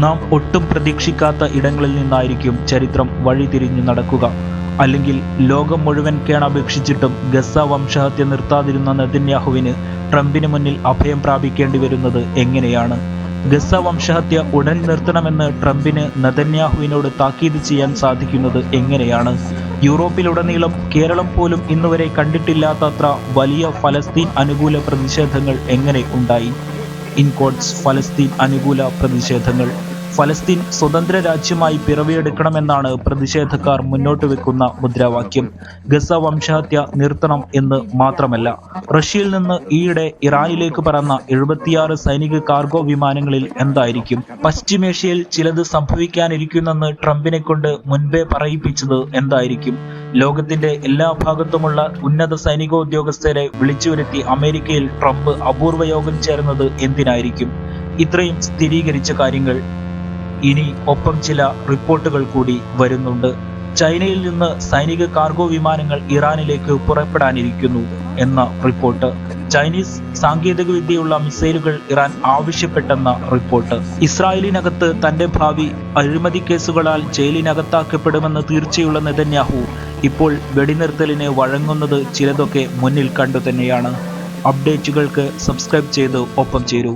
നാം ഒട്ടും പ്രതീക്ഷിക്കാത്ത ഇടങ്ങളിൽ നിന്നായിരിക്കും ചരിത്രം വഴിതിരിഞ്ഞു നടക്കുക. അല്ലെങ്കിൽ ലോകം മുഴുവൻ കേണപേക്ഷിച്ചിട്ടും ഗസ വംശഹത്യ നിർത്താതിരുന്ന നെതന്യാഹുവിന് ട്രംപിന് മുന്നിൽ അഭയം പ്രാപിക്കേണ്ടി വരുന്നത് എങ്ങനെയാണ്? ഗസ വംശഹത്യ ഉടൻ നിർത്തണമെന്ന് ട്രംപിന് നെതന്യാഹുവിനോട് താക്കീത് ചെയ്യാൻ സാധിക്കുന്നത് എങ്ങനെയാണ്? യൂറോപ്പിലുടനീളം കേരളം പോലും ഇന്നുവരെ കണ്ടിട്ടില്ലാത്തത്ര വലിയ ഫലസ്തീൻ അനുകൂല പ്രതിഷേധങ്ങൾ എങ്ങനെ ഉണ്ടായി? ഇൻകോട്സ് ഫലസ്തീൻ അനുകൂല പ്രതിഷേധങ്ങൾ. ഫലസ്തീൻ സ്വതന്ത്ര രാജ്യമായി പിറവിയെടുക്കണമെന്നാണ് പ്രതിഷേധക്കാർ മുന്നോട്ട് വെക്കുന്ന മുദ്രാവാക്യം. ഗസ വംശഹത്യ നിർത്തണം എന്ന് മാത്രമല്ല, റഷ്യയിൽ നിന്ന് ഈയിടെ ഇറാനിലേക്ക് പറന്ന 76 സൈനിക കാർഗോ വിമാനങ്ങളിൽ എന്തായിരിക്കും? പശ്ചിമേഷ്യയിൽ ചിലത് സംഭവിക്കാനിരിക്കുന്നെന്ന് ട്രംപിനെ കൊണ്ട് മുൻപേ പറയിപ്പിച്ചത് എന്തായിരിക്കും? ലോകത്തിന്റെ എല്ലാ ഭാഗത്തുമുള്ള ഉന്നത സൈനികോദ്യോഗസ്ഥരെ വിളിച്ചു വരുത്തി അമേരിക്കയിൽ ട്രംപ് അപൂർവ യോഗം ചേർന്നത് എന്തിനായിരിക്കും? ഇത്രയും സ്ഥിരീകരിച്ച കാര്യങ്ങൾ ഇനി ഒപ്പം ചില റിപ്പോർട്ടുകൾ കൂടി വരുന്നുണ്ട്. ചൈനയിൽ നിന്ന് സൈനിക കാർഗോ വിമാനങ്ങൾ ഇറാനിലേക്ക് പുറപ്പെടാനിരിക്കുന്നു എന്ന റിപ്പോർട്ട്. ചൈനീസ് സാങ്കേതിക വിദ്യയുള്ള മിസൈലുകൾ ഇറാൻ ആവശ്യപ്പെട്ടെന്ന റിപ്പോർട്ട്. ഇസ്രായേലിനകത്ത് തന്റെ ഭാവി അഴിമതി കേസുകളാൽ ജയിലിനകത്താക്കപ്പെടുമെന്ന് തീർച്ചയുള്ള നെതന്യാഹു ഇപ്പോൾ വെടിനിർത്തലിന് വഴങ്ങുന്നത് ചിലതൊക്കെ മുന്നിൽ കണ്ടു തന്നെയാണ്. അപ്ഡേറ്റുകൾക്ക് സബ്സ്ക്രൈബ് ചെയ്ത് ഒപ്പം ചേരൂ.